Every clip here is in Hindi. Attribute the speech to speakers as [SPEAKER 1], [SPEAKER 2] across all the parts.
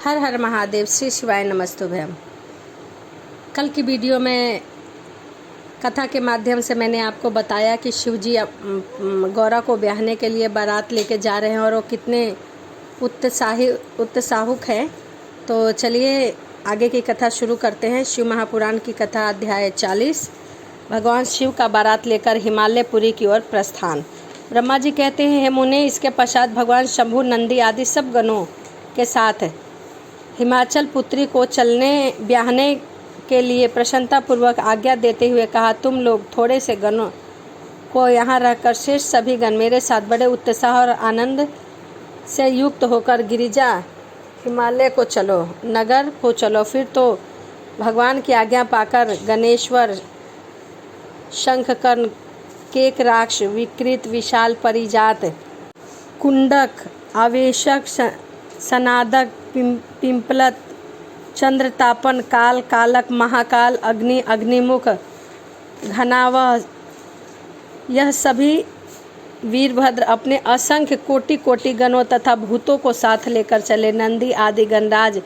[SPEAKER 1] हर हर महादेव, श्री शिवाय नमस्तुभ्यम। कल की वीडियो में कथा के माध्यम से मैंने आपको बताया कि शिवजी गौरा को ब्याहने के लिए बारात लेके जा रहे हैं और वो कितने उत्साहुक हैं। तो चलिए आगे की कथा शुरू करते हैं। शिव महापुराण की कथा, अध्याय 40। भगवान शिव का बारात लेकर हिमालयपुरी की ओर प्रस्थान। ब्रह्मा जी कहते हैं, हे मुने, इसके पश्चात भगवान शंभु, नंदी आदि सब गणों के साथ हिमाचल पुत्री को ब्याहने के लिए प्रसन्नतापूर्वक आज्ञा देते हुए कहा, तुम लोग थोड़े से गणों को यहाँ रहकर शेष सभी गण मेरे साथ बड़े उत्साह और आनंद से युक्त होकर गिरिजा हिमालय को चलो, नगर को चलो। फिर तो भगवान की आज्ञा पाकर गणेश्वर, शंखकर्ण, केकराक्ष, विकृत, विशाल परिजात, कुंडक, आवेशक, सनादक, पिंपलत, चंद्रतापन, काल, कालक, महाकाल, अग्नि, अग्निमुख, घनावह, यह सभी वीरभद्र अपने असंख्य कोटि कोटि गणों तथा भूतों को साथ लेकर चले। नंदी आदि गणराज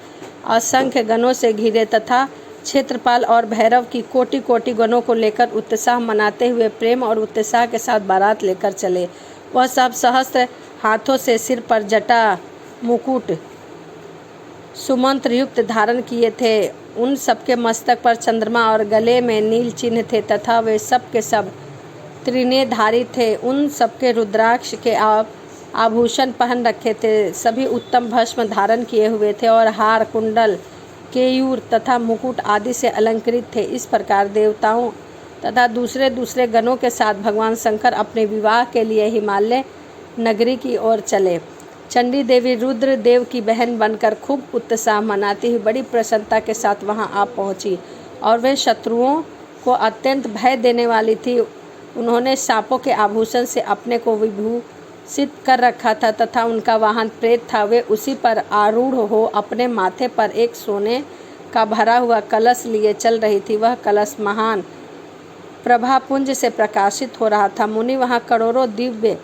[SPEAKER 1] असंख्य गणों से घिरे तथा क्षेत्रपाल और भैरव की कोटि कोटि गणों को लेकर उत्साह मनाते हुए प्रेम और उत्साह के साथ बारात लेकर चले। वह सब सहस्त्र हाथों से सिर पर जटा, मुकुट, सुमंत्र युक्त धारण किए थे। उन सबके मस्तक पर चंद्रमा और गले में नील चिन्ह थे तथा वे सब के सब त्रिनेधारी थे। उन सबके रुद्राक्ष के आभूषण पहन रखे थे। सभी उत्तम भस्म धारण किए हुए थे और हार, कुंडल, केयूर तथा मुकुट आदि से अलंकृत थे। इस प्रकार देवताओं तथा दूसरे गणों के साथ भगवान शंकर अपने विवाह के लिए हिमालय नगरी की ओर चले। चंडी देवी रुद्र देव की बहन बनकर खूब उत्साह मनाती हुई बड़ी प्रसन्नता के साथ वहां आ पहुंची और वे शत्रुओं को अत्यंत भय देने वाली थी। उन्होंने सांपों के आभूषण से अपने को विभूषित कर रखा था तथा उनका वाहन प्रेत था। वे उसी पर आरूढ़ हो अपने माथे पर एक सोने का भरा हुआ कलश लिए चल रही थी। वह कलश महान प्रभापुंज से प्रकाशित हो रहा था। मुनि वहां करोड़ों दिव्य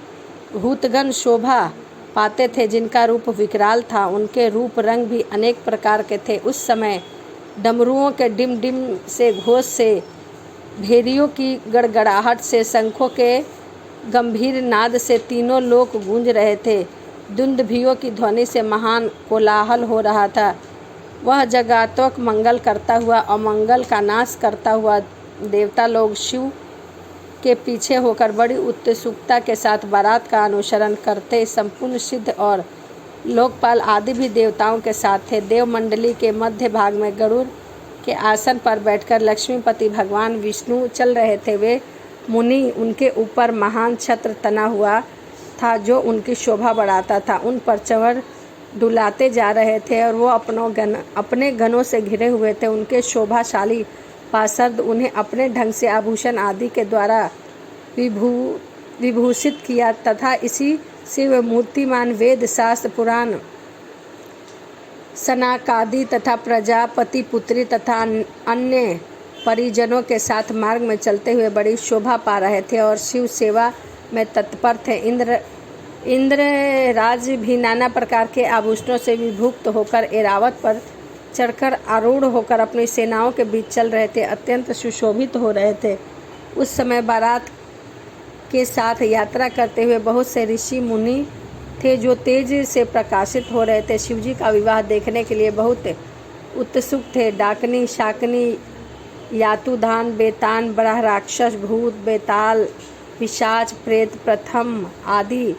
[SPEAKER 1] भूतगण शोभा पाते थे, जिनका रूप विकराल था। उनके रूप रंग भी अनेक प्रकार के थे। उस समय डमरुओं के डिम डिम से घोष से, भेरियों की गड़गड़ाहट से, शंखों के गंभीर नाद से तीनों लोक गूंज रहे थे। दुंदुभियों की ध्वनि से महान कोलाहल हो रहा था। वह जगतों मंगल करता हुआ, अमंगल का नाश करता हुआ देवता लोग शिव के पीछे होकर बड़ी उत्सुकता के साथ बारात का अनुसरण करते। संपूर्ण सिद्ध और लोकपाल आदि भी देवताओं के साथ थे। देव मंडली के मध्य भाग में गरुड़ के आसन पर बैठकर लक्ष्मीपति भगवान विष्णु चल रहे थे। वे मुनि, उनके ऊपर महान छत्र तना हुआ था जो उनकी शोभा बढ़ाता था, उन पर चढ़ डुलाते जा रहे थे और वो अपने गणों से घिरे हुए थे। उनके शोभाशाली पार्षद उन्हें अपने ढंग से आभूषण आदि के द्वारा विभूषित किया तथा इसी से वे मूर्तिमान वेद, शास्त्र, पुराण, सनाकादि तथा प्रजापति पुत्री तथा अन्य परिजनों के साथ मार्ग में चलते हुए बड़ी शोभा पा रहे थे और शिव सेवा में तत्पर थे। इंद्र राज भी नाना प्रकार के आभूषणों से विभुक्त होकर ऐरावत पर चढ़कर आरूढ़ होकर अपनी सेनाओं के बीच चल रहे थे, अत्यंत सुशोभित हो रहे थे। उस समय बारात के साथ यात्रा करते हुए बहुत से ऋषि मुनि थे जो तेज से प्रकाशित हो रहे थे। शिवजी का विवाह देखने के लिए बहुत उत्सुक थे। डाकनी, शाकनी, यातुधान, बेतान, बड़ा राक्षस, भूत, बेताल, पिशाच, प्रेत, प्रथम आदि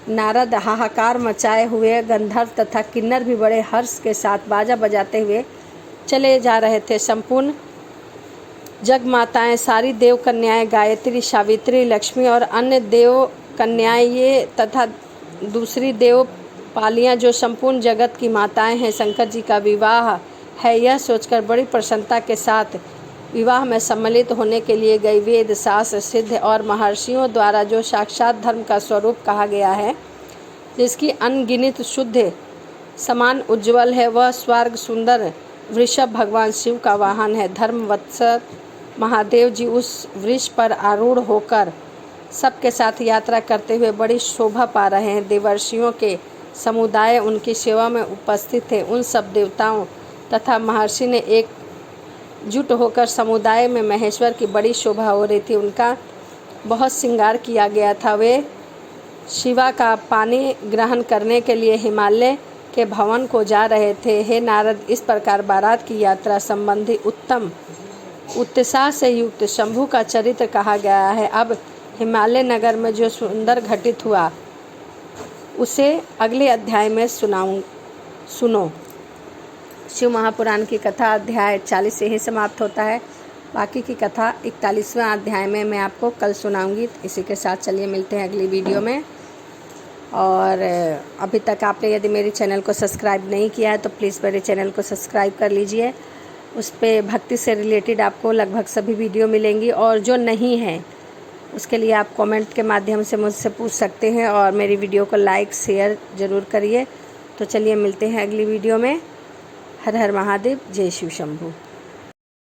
[SPEAKER 1] नारद हाहाकार मचाए हुए गंधर्व तथा किन्नर भी बड़े हर्ष के साथ बाजा बजाते हुए चले जा रहे थे। संपूर्ण जग माताएं, सारी देव कन्याएं, गायत्री, सावित्री, लक्ष्मी और अन्य देव कन्याएं ये तथा दूसरी देव पालियां जो संपूर्ण जगत की माताएं हैं, शंकर जी का विवाह है यह सोचकर बड़ी प्रसन्नता के साथ विवाह में सम्मिलित होने के लिए गई। वेद, शास्त्र, सिद्ध और महर्षियों द्वारा जो साक्षात धर्म का स्वरूप कहा गया है, जिसकी अनगिनत शुद्ध समान उज्ज्वल है, वह स्वर्ग सुंदर वृषभ भगवान शिव का वाहन है। धर्मवत्सल महादेव जी उस वृक्ष पर आरूढ़ होकर सबके साथ यात्रा करते हुए बड़ी शोभा पा रहे हैं। देवर्षियों के समुदाय उनकी सेवा में उपस्थित थे, उन सब देवताओं तथा महर्षि ने एकजुट होकर समुदाय में महेश्वर की बड़ी शोभा हो रही थी। उनका बहुत श्रृंगार किया गया था। वे शिवा का पानी ग्रहण करने के लिए हिमालय के भवन को जा रहे थे। हे नारद, इस प्रकार बारात की यात्रा संबंधी उत्तम उत्साह से युक्त शंभु का चरित्र कहा गया है। अब हिमालय नगर में जो सुंदर घटित हुआ उसे अगले अध्याय में सुनो। शिव महापुराण की कथा अध्याय 40 से ही समाप्त होता है। बाकी की कथा 41वां अध्याय में मैं आपको कल सुनाऊंगी। इसी के साथ चलिए मिलते हैं अगली वीडियो में। और अभी तक आपने यदि मेरे चैनल को सब्सक्राइब नहीं किया है तो प्लीज़ मेरे चैनल को सब्सक्राइब कर लीजिए। उस पर भक्ति से रिलेटेड आपको लगभग सभी वीडियो मिलेंगी, और जो नहीं है उसके लिए आप कमेंट के माध्यम से मुझसे पूछ सकते हैं, और मेरी वीडियो को लाइक शेयर ज़रूर करिए। तो चलिए मिलते हैं अगली वीडियो में। हर हर महादेव, जय शिव शंभू।